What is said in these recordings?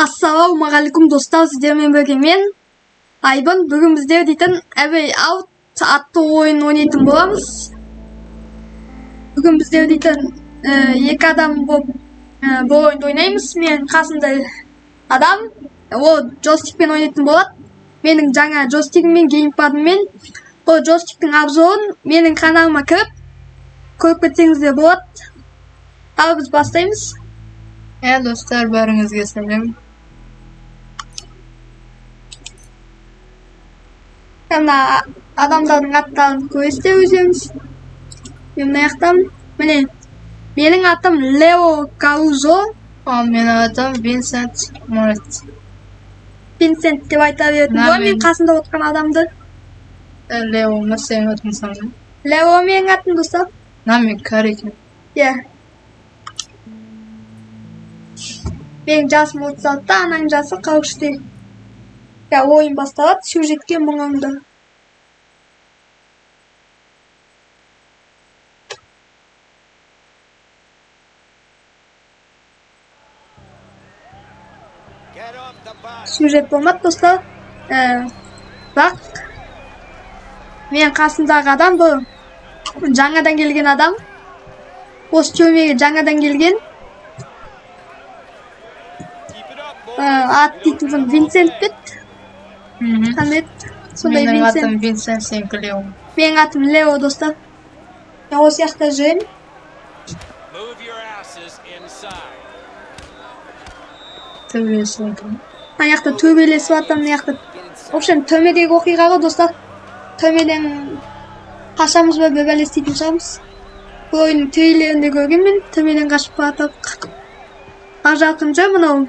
Ассалаумағалейкум достар, сіздермен бірге мен Айбын. Бүгін біздер дейтін Way Out атты ойын ойнайтын боламыз. Бүгін біздер дейтін екі адам болып бұл ойынды ойнаймыз. Мен қасымда адам, ол джойстикпен ойнайтын болады. Менің жаңа джойстигіммен, геймпадыммен. Ол джойстиктің обзорын менің каналыма көріп кетсеңіздер болады. Ал біз бастаймыз. Достар, бәріңізге сәлем. Мына адамдардың аттарын көресіздер өздеріңіз. Мен мына жақтамын. Міне, менің атым Лео Карузо. Ал менің атым Винсент Морет. Винсент деп айта беретін боламын мен қасында отырған адамды. Лео, ма сенің атың саны? Лео менің атым достар. Мен кәрі екен. Иә. Менің жасым 36-та, ананың жасы 43-те. Ойын басталады, сюжетке мұңыңды. Сюжет болмады достар. Бақ, мен қасымдағы адам бұл жаңадан келген адам. Осы түрмеге жаңадан келген. Ат дейтін Винсент бет. Қамет, сондай Менің Винсент. атым Винсент, сенікі Лео. Менің атым Лео достар. Мен осы жақта жүрем. Төбесің. Ана жақта төбелесіп атам, мына жақта. В общем, түрмедегі оқиға ғой достар. Түрмеден қашамыз ба бәле істейтін шығармыз. Бұл ойынның трейлерінде көргенмін, түрмеден қашып баратып. Ақжалқын жүр, мынау.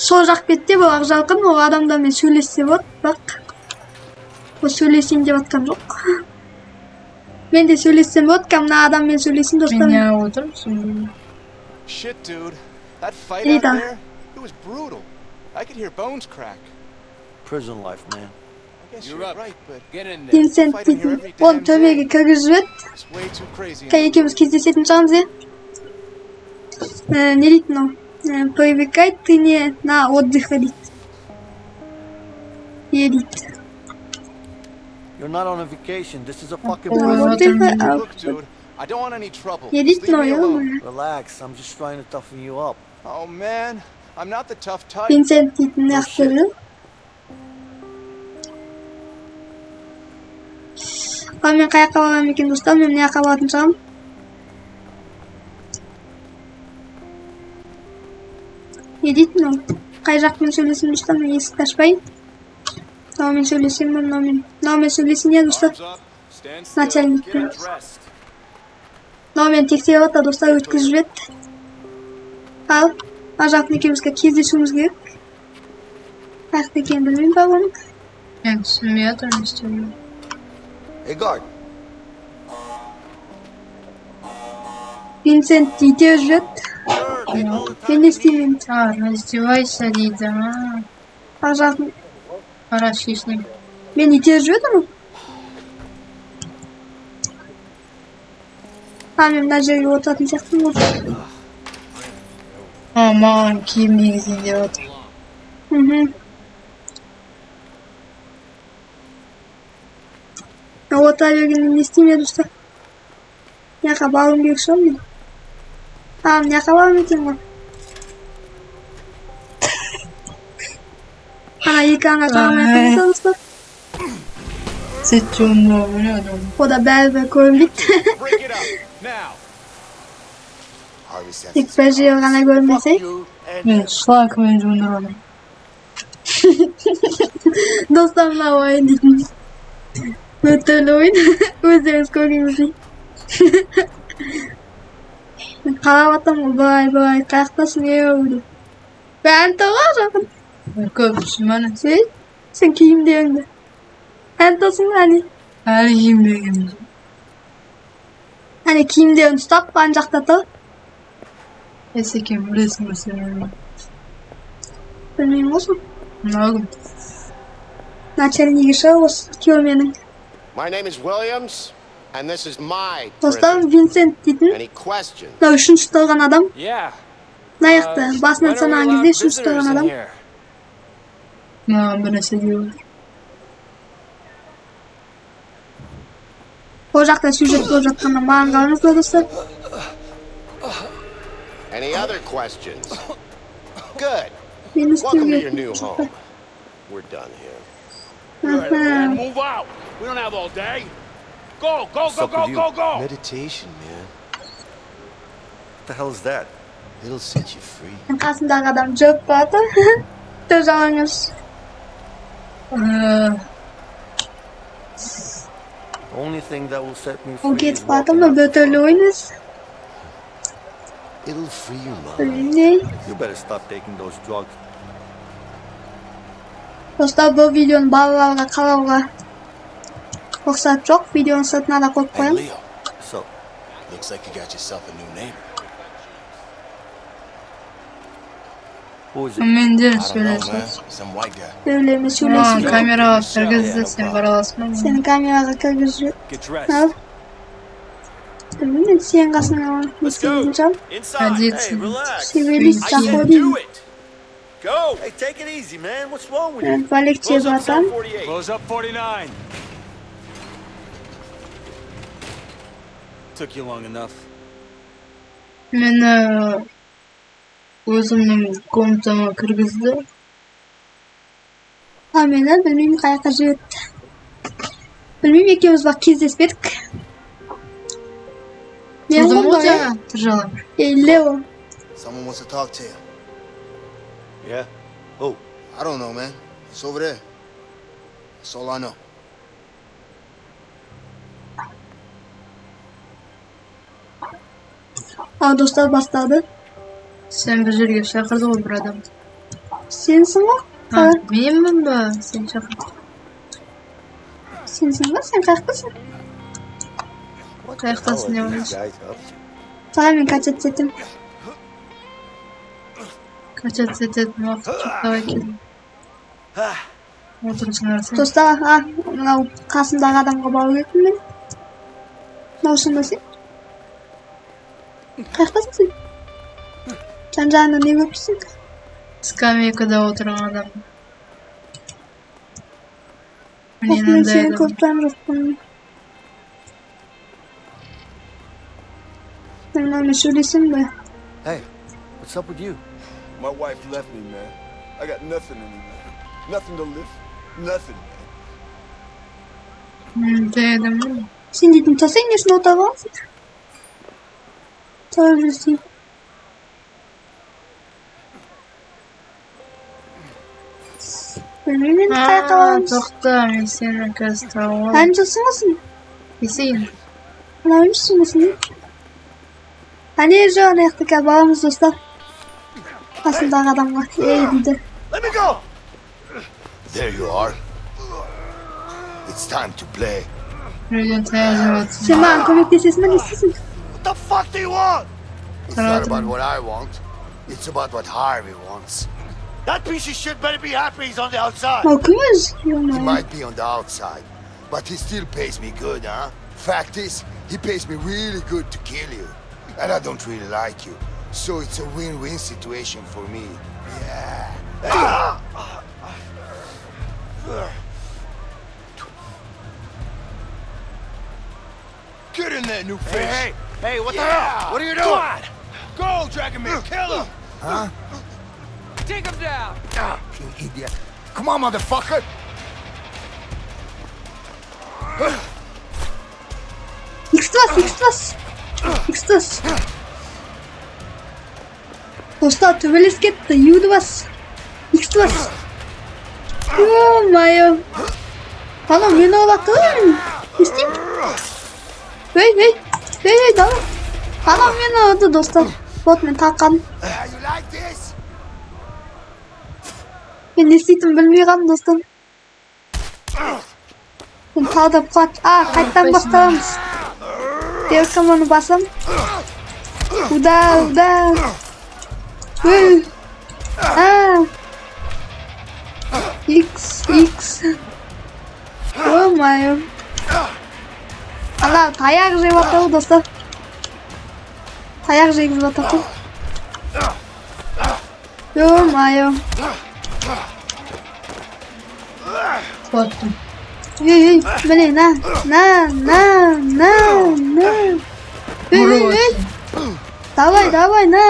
Сол жақ бетте бұл Ақжалқын, ол адамдармен сөйлессе болады, бақ. Ол сөйлесейін деп атқан жоқ. Мен де сөйлессем болады, мына адаммен сөйлесейін достар. Мен не отырмын? Shit, dude. That fight out there, it was brutal. I could hear bones crack. Prison life, man. I guess you're right, but get in there. Винсент дейтін, оны түрмеге кіргізіп еді. It's way too crazy. Екеуміз кездесетін шығамыз, не дейтін ол? Привыкай ты не на отдыха дейді. Дейді. You're not on a vacation. This is a fucking Отдыха, prison. Look, dude, I don't want any trouble. не Just дейтін leave me ол, alone. Relax. I'm just trying to toughen you up. Oh man, I'm not the tough type. Винсент дейтін яқты. Ал мен қаяққа барам екен достар, мен мына жаққа баратын шығамын. Не дейтін ол? Қай жақпен сөйлесем достар, мен есікті ашпайын. Мынаумен сөйлесем, мынаумен сөйлесем не достар? Начальникпен. Мынаумен тексеріп отыр достар, өткізіп жіберді. Ал, Ақжалқын екеумізге кездесуіміз керек. Қаяқта екенін білмеймін ба оның? Мен түсінбей отырмын, істемеймін. Hey, guard. Винсент итер жүреді. Мен не істеймін? Раздевайся дейді. Ақжалқын, Қара шешінем. мен итер жүреді ма? Мен мына жерге отыратын сияқтымын ғой. Маған киім негізін деп отыр. Отыра бергенде не істеймін достар? Мына жаққа баруым керек шығар мен. Мына жаққа баруым екен ғой. Ана екранға қарамай қойса достар. Сет жонуға міне адам. Ода бәрібір көрінбейді. Break it up now. Тек бір жер ғана көрінбесе. Мен шлакымен жондырады. Достар, мына ойын дейтін. Өтілі ойын. Өздеріңіз көргеніңіздей. Қарап атам ғой, бай, қаяқтасың еу. Бәрін тұға жақын. Көп түсімәні. Сен киімдеріңді. Әнтосың әне. Әлі киімдеріңді. Әне киімдерін ұстап, ан жақта тұр. Есекем білесің өсірмеймін. Білмеймін осың. Нағым. Начальнигі шығыр осы түрменің. My name is Williams, and this is my Достарым prison. Винсент дейтін. Any questions? Мына үшінші тұрған адам. Yeah. Аяқты басынан санаған кезде шу ұстаған адам. Маған бір нәрсе деу. Ол жақта сюжет болып жатқанда маған қалыңыздар достар. Any other questions? Good. Мен Welcome to үстімге. your new home. We're done here. Аха. Move out. We don't have all day. Go, go, What's go, up go, with you? go, go. Meditation, man. What the hell is that? It'll set you free. Қасындағы адам жоқ болады. Төз алаңыз. The only thing that will set me Ол free is кетіп барды walking ма? out. Бөтөлі ойыңыз. It'll free your mind. Білмей. You better stop taking those drugs. Достар, бұл видеоны балаларға қарауға рұқсат жоқ. Видеоны сыртына да қойып Hey, қоямын. Leo. So, Looks like you got yourself a new neighbor. who is it? Менде I don't know, сөйлесін. man. Some white guy. Сөйлеме Маған сөйлесін. камераға кіргізді, сен бара аласың. Сені камераға кіргізіп. Get dressed. Ал. Білмеймін, сен қасыңа естейтін жан. Inside. Одеться. Севелис I said заходим. do it. Go. Hey, take it easy, man. What's wrong with you? Полегче, Close up братан. 48. Close up 49. Took you long enough. Мені өзімнің комнатама кіргізді. Мені білмеймін қаяққа жіберді. Білмеймін, екеуміз бақ кездеспедік. Мен Тұрдым ғой ғой, жаңа, тұржалап. Лео. Someone wants to talk to you. Yeah? Who? I don't know, man. It's over there. That's all I know. Достар бастады. Сен бір жерге шақырды ғой бір адам. Сенсің ғой? Менмін ба? Сен шақырды. Сенсің ғой? Сен қаяқтасың? Қаяқтасың деп These ойлайсың. guys up to? Саған мен качет сетім. Качат сететін уақыт жоқ давай келдім. Отырысың арасың. Достар, мынау қасымдағы адамға бару керекпін мен. Мынау сен? Қаяқтасың сен? Жан-жағында не көріпсің? Скамейкада отырған адам. Мен Мен сені андай көріп адам. тұрған жоқпын. Мен мынаумен сөйлесем бе? Hey, what's up with you? My wife left me, man. I got nothing anymore. Nothing to live. Nothing, man. Мен андай адаммын. Сен дейтін тұрсаң несін отырып аласың? Тұрып жүрсің. Білмеймін, енді қаяққа барамыз. Тоқта, мен сені қазір тауып аламын. Қайын жүрсің осың? Есейін. Мынау жүрсің осың? Әне жоқ, аяқты қазір барамыз достар. Қасымдағы адамға. Дейді. Let me go! There you are. It's time to play. Біреуден таяқ жеп жатсың. Сен маған көмектесесің бе, не істейсің? What the fuck do you want? It's not Sarah, about what I want. It's about what Harvey wants. That piece of shit better be happy he's on the outside. Мынау кім өзі? He Ё-моё. might be on the outside, but he still pays me good, huh? Fact is, he pays me really good to kill you. And I don't really like you. So it's a win-win situation for me. Yeah. Get in there, new fish. Hey, what the Yeah. hell? What are you Come doing? on. Go, Dragon kill him. Huh? Take him down. You idiot. Come on, motherfucker. X-Plus. Dostlar, töbeles кетті, юды бас. X-Plus. Ё-моё. Анау мені алады. Не істеймін? Ей, давай. Анау мені алады, достар. Вот мен таққаным. You like this? Мен не істейтінімді білмей қалдым, достар. Мен тағы да қайттан бастарамыз. Девкам оны басам. Удар. X. Ё-моё. Ана, таяқ жеп жатыр, достар. Таяқ жегізіп жатыр. Ё-моё. Қуаттым. Ей, міне, на. Ей. Давай, на.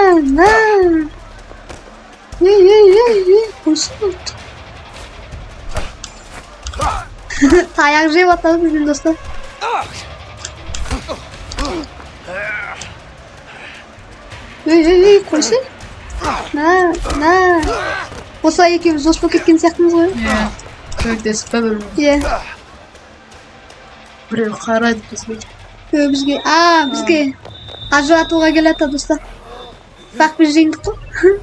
Ей. Қойсын. Таяқ жеп атады біздің достар. Ей, қойсын. На. Осылай екеуміз дос болып кеткен сияқтымыз ғой. Иә. Көмектесіп па бір. Иә. Біреу қарайды бізге. Бізге. Бізге. Ажыратуға келеді достар. Бірақ біз жеңдік қой.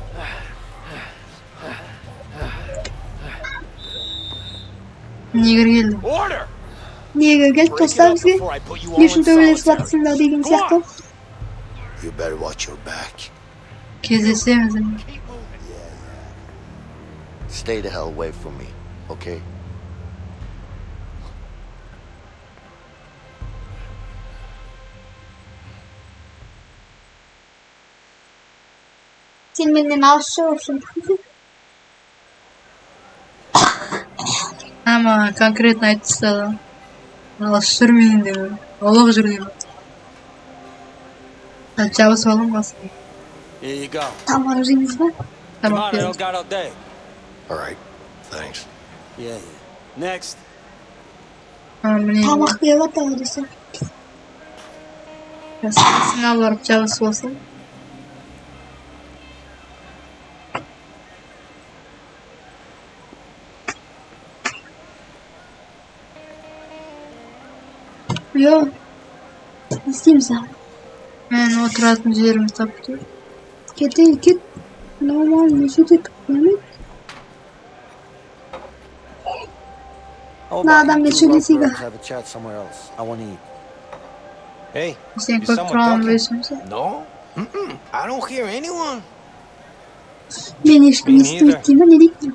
Негр келді. Order! Неге келді достар бізге? Before I put you all Не үшін in төбелесіп solitary. жатсыңдар деген сияқты. You better watch your back. Кездесеміз. Stay the hell away from me, okay? Сен менен алыс шығып Ама конкретно айтып тастады. Алыс жүрмейін деп. Олық жүр деп. Жабысып алам басын. Here you go. тамақ жейміз ба? Come Тамақ on, I берді. don't got all day. All right, thanks. Yeah. Next. Міне. Тамақ беріп атады достар. Сыңа барып жабысып алсам. Йо. Не істейміз а? Мен отыратын жерімді тапты. Кет. Нормально, сөйтіп. How Nah, about damn, you they two should see lovebirds that. have a chat somewhere else? I want to eat. Hey, Сен is көп someone тұрған talking? бөлсемсі. No? I don't hear anyone. Мен ешкім Me естімейді neither. деймін, не дейтін?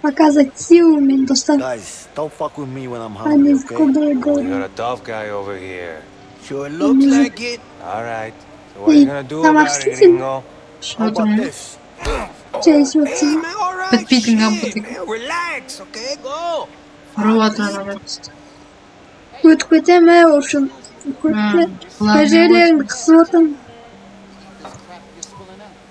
Показать силу мен достар. Guys, don't fuck with me when I'm А hungry, не okay? скудой We говорю. got a tough guy over here. Sure looks like it. All right. So what are you gonna do Тамақ about it, істейсің? gringo? How about Шотым. this? Чайсы өтсін. Man, all right. Бітпейтін shit, қампытың. man, relax, okay? Go. Ұрып атыран арапсыз. Өтіп кетеме, общем. Әжелерімді қысып отырмын.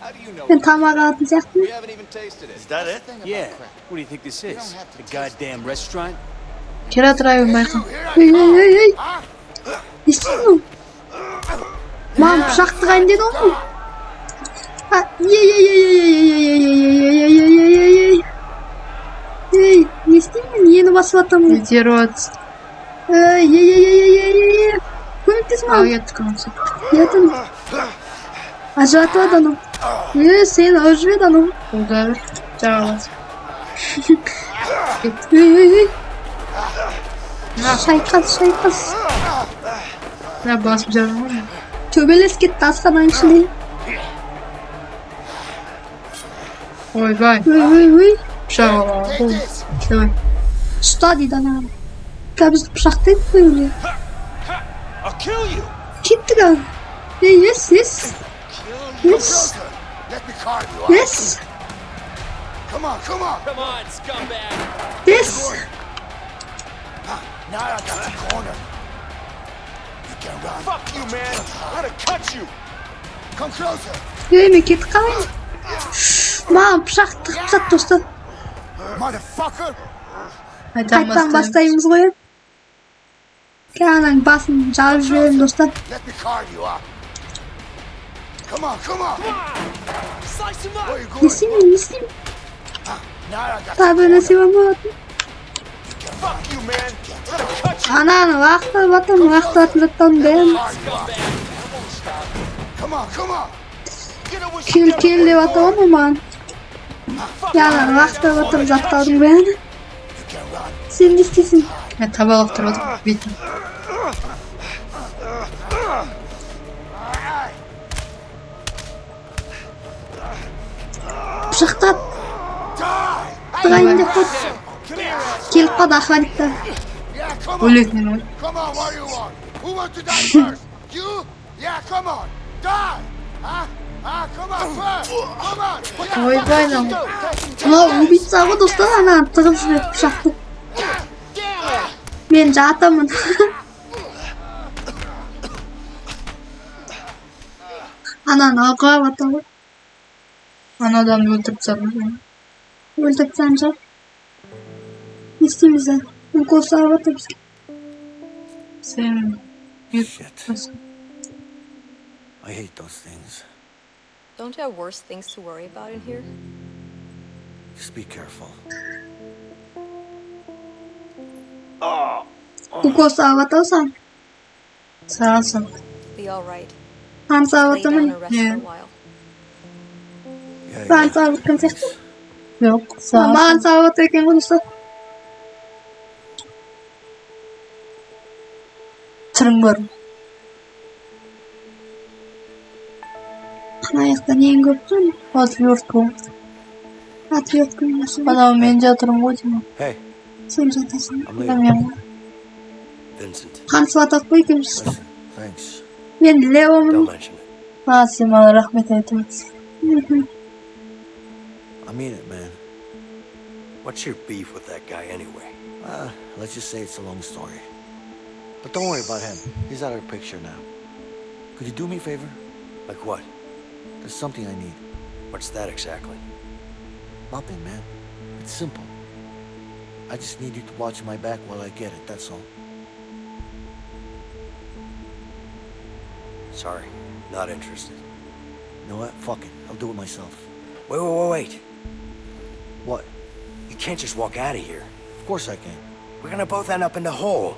How do you know? Мен тамақ алатын сияқтымын. We haven't even tasted it. Is that it? Yeah. What do you think this is? The goddamn restaurant? Кері тұрайын байқым. Ей. Не істеймін ол? Маған пышақ тығайын деді ғой. Ей, не істеймін? Ені басып атамын. Итеріп атысты. Ей. Көмектес Ал маған. кетті көмексеп. Етін. Ажыратып анау. Сен өлжібеді анау. Ұлдар. Жағалас. Ей. Шайқас. Я басып жағым ғой. Төбелес кетті асқанның ішінде. Ойбай. Ой. Пышақ алған. Take this. Давай. Ұста дейді ана. Бізді пышақтайды ғой уже. I'll kill you. Кеттік ау. Yes. Closer. Let me carve you up. Yes. Come on. Come on, scumbag. Yes. Now I got the corner. You can run. Fuck you, man. I'm gonna cut you. Come closer. Мен кетіп қалайын. Маған пышақ тығып тастады достар. Motherfucker. Қайттан бастаймыз ғой. Ананың басын жарып жіберемін достар. Let me carve you up. Come on. Slice him Where up. you going? Не істеймін? Now I got Тағы бір нәрсе бар ма? Fuck you, man. I'm gonna cut you. Ананы лақтырып атамын, лақтыратын заттардың бәрін. carve you up. Come on. Get away. Кел деп атамын ғой маған. Ананы лақтырып атамын заттардың бәрін. You can run. Сен не істейсің? Мен табалақ тұрып отырмын. Бетін. Пышақтап Die. тұрайын деп қойды. Come here, ass. Келіп қалды охранниктар. Yeah, come on. Өлетін ғой. Come on, what do you want? Who wants to die first? You? Yeah, come on. Die. Ah, come on, come on. Ойбай lan. Мына убийца ғой достар, ананы тығып жіберіп пышақты. Мен жатамын. Ананы алғап атамын. Ана адамды өлтіріп тастадым. Өлтіріп тастаған шығар. Не істейміз да? Укол салып атыр бізге. Сен Shit. I hate those things. Don't you have worse things to worry about in here? Just be careful. Укол салып атыр сан. сағансың. Be all right. Қан салып Lay down атырмын. and rest for a while. Yeah, Қан салып атқан сияқты. Жоқ, Маған сағансың. салып атыр екен ғой достар. Түрің бар. Ана аяқта нең көп тұр? Отвертку. Отвертка немесе. Анау мен жатырмын ғой деймін. Hey, Сен жатасың. I'm leaving. Білмеймін. Vincent, Қан салып қой екенбіз. listen, thanks. Мен Леомын. Don't mention it. Сен маған рахмет айтып. I mean it, man. What's your beef with that guy anyway? Let's just say it's a long story. But don't worry about him. He's out of the picture now. Could you do me a favor? Like what? There's something I need. What's that exactly? Nothing, man. It's simple. I just need you to watch my back while I get it, that's all. Sorry, not interested. You know what? Fuck it. I'll do it myself. Wait. What? You can't just walk out of here. Of course I can. We're gonna both end up in the hole.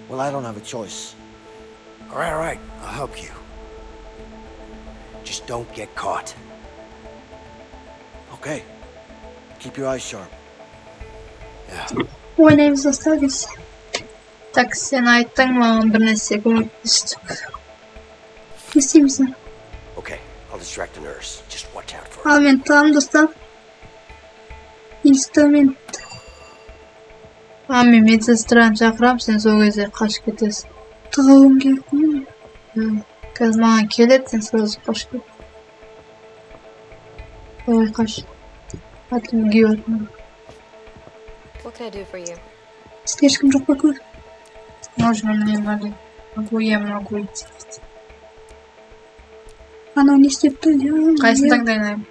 Well, I don't have a choice. All right. I'll help you. Just don't get caught. Okay. Keep your eyes sharp. Yeah. Ойнаймыз достар біз. Так, сен айттың маған бір нәрсе көмектесті. Не істейміз да? Okay, I'll distract the nurse. Just watch out for her. Ал мен тұрамын достар. Инструмент. Мен медсестраны шақырамын, сен сол кезде қашып кетесің. Тығылым керек қой. Қазір маған келеді, сен сразу қашып кет. Ой, қаш. Атым киіп What can I do for you? Сізге ешкім жоқ па көр? Можно мне надо. Я могу идти. Анау не істеп тұр? Қайсысын таңдайын?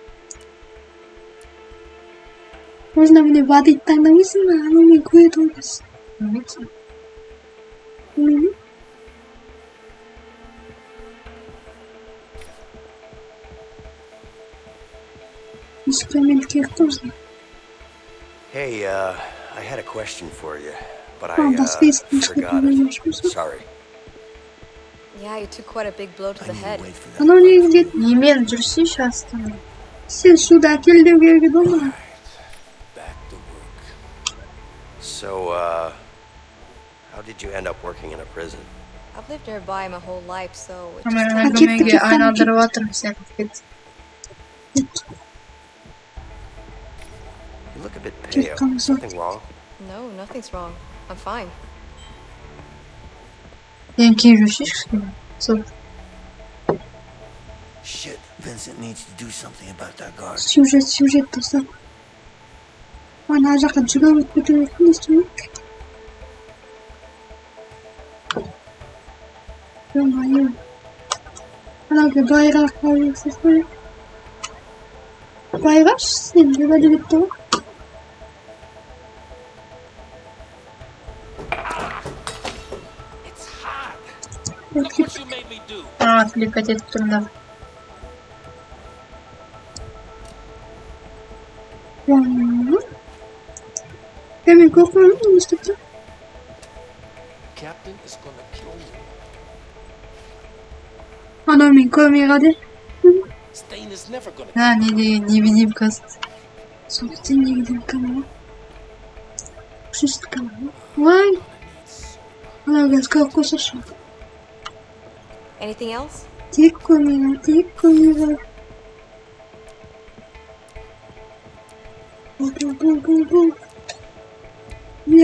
Можно мне водить таңдамайсың ба? Анау мен көреді ғой біз. Инструмент керек қой бізге. Hey, I had a question for you, but басқа ешкім forgot it. Sorry. Yeah, you took quite a big blow to I the need head. to wait for that. Анау неге кетті? Немен жүрсейші астына? Сен суды әкел деу керек еді ғой маған. Back to work. So, how did you end up working in a prison? I've lived nearby my whole life, so it Мен just әңгімеге айналдырып жатырмын, сен кет. You look a bit pale. Something wrong? No, nothing's wrong. I'm fine. Сен киіп жүрсейші? Сол. Shit, Vincent needs to do something about that guard. Сюжет достар. Ана жаққа жүгіріп өтіп кету керек, не істеу керек? Ё-моё. Анауға байға қалып қой. Байғаш, сен де бәлі кетті ғой. Отвлекать етіп тұрмын. Мен көрмеймін, не істеп тұр? Captain is gonna kill me. Анау мен көрмей қалды. Stain is never gonna Не деген, невидимкасы. Соғықты неге дейін камера? Шест камера. Ой! Анау газ көріп қосашы. Anything else? Тек көрмей. Бу.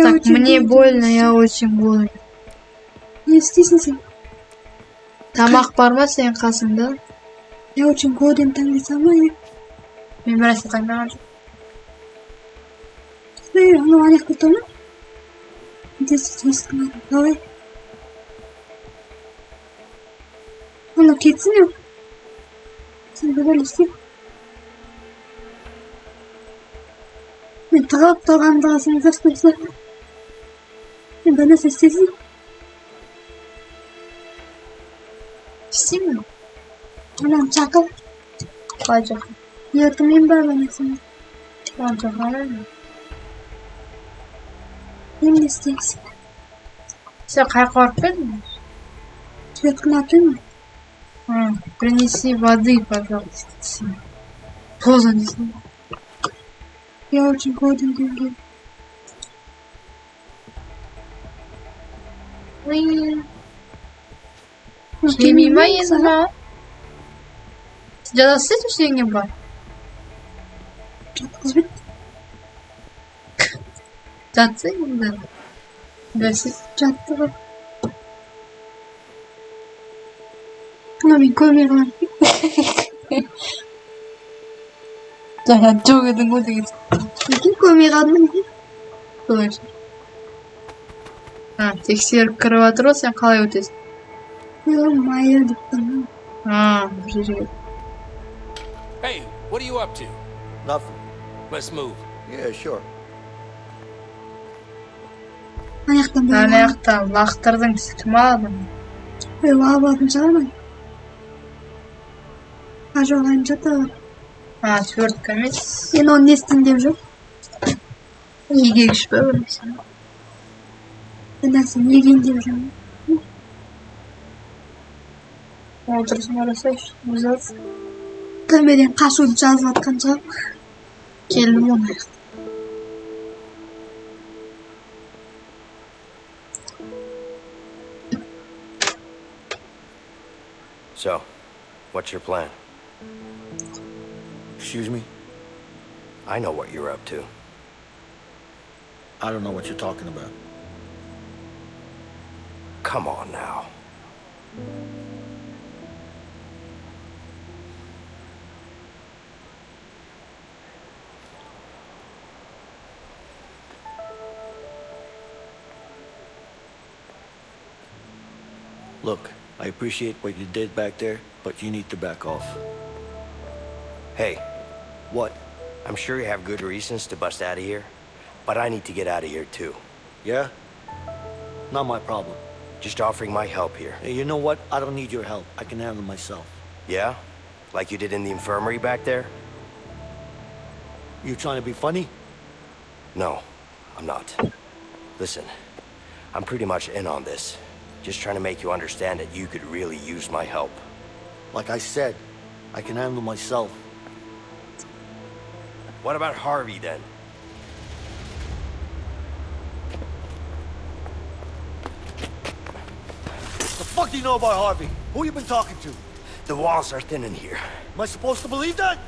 Так, мне больно, я очень болен. Не істейсің сен? Тамақ бар ма сенің қасыңда? Я очень голоден, там не самое. Мен бір нәрсе таңдаған жоқ. Ну, аяқ күтті ма? Здесь есть, давай. Оны кетсін еу. Сен бөлістеп. Мен тығылып тұрғандығы сен застойса. Мен бір нәрсе істесін. Істеймін. Анан шақыр. Қалай жоқ. Ұятымен бар бір нәрсе. Оған тоқамаймын. Мен не істейсің? Сен қай қорып бердің? Светкін атың. Принеси воды, пожалуйста. Поздно не знаю. Я очень голоден, деньги. Жемей ма енді ма? Сізде істейді ештеңе бар? Жатқызбет. Жатсы енді. Бәсіз. Жатты ғой. Но мен көмей қалам. Жаңа жоқ едің ғой деген. Неге көмей қалдым? Солай шығар. Тексеріп кіріп жатыр ғой, сен қалай өтесің? Майыр деп тұрмын. Бір жерге. Hey, what are you up to? Nothing. Let's move. Yeah, sure. Аяқтан бөлім. Аяқтан лақтырдың, кім алдың? Лағып алдым шығармын. Ажоғайын жата бар. Tvörtkä емес. Мен оны не істейін деп жоқ. Егегіш па білмейсің? Бір нәрсені егейін деп жүрмін. Отырысын арасайшы, өз алсын. Төмеден қашуды жазып атқан шығар. Келдім оны аяқтан. So, what's your plan? Excuse me? I know what you're up to. I don't know what you're talking about. Come on now. Look, I appreciate what you did back there, but you need to back off. Hey, What? I'm sure you have good reasons to bust out of here, but I need to get out of here too. Yeah? Not my problem. Just offering my help here. Hey, you know what? I don't need your help. I can handle myself. Yeah? Like you did in the infirmary back there? You trying to be funny? No, I'm not. Listen, I'm pretty much in on this. Just trying to make you understand that you could really use my help. Like I said, I can handle myself. What about Harvey then? The fuck do you know about Harvey? Who you been talking to? The walls are thin in here. Am I supposed to believe that?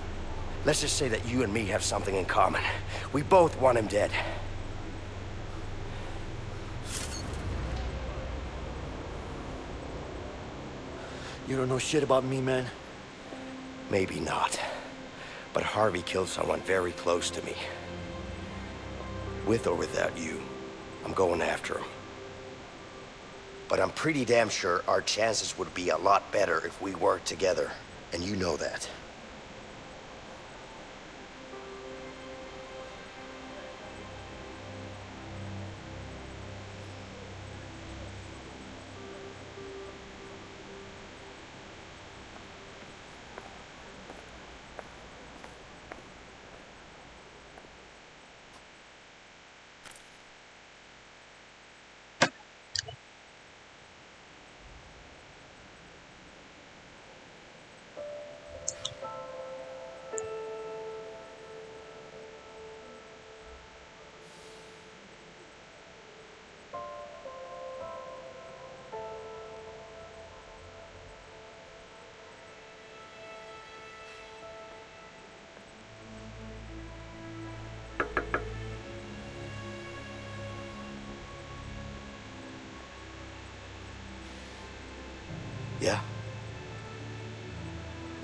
Let's just say that you and me have something in common. We both want him dead. You don't know shit about me, man. Maybe not. But Harvey killed someone very close to me. With or without you, I'm going after him. But I'm pretty damn sure our chances would be a lot better if we worked together. And you know that.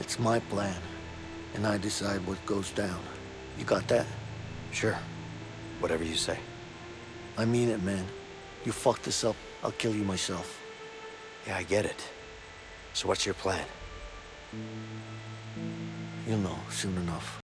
It's my plan, and I decide what goes down. You got that? Sure. Whatever you say. I mean it, man. You fuck this up, I'll kill you myself. Yeah, I get it. So what's your plan? You'll know soon enough.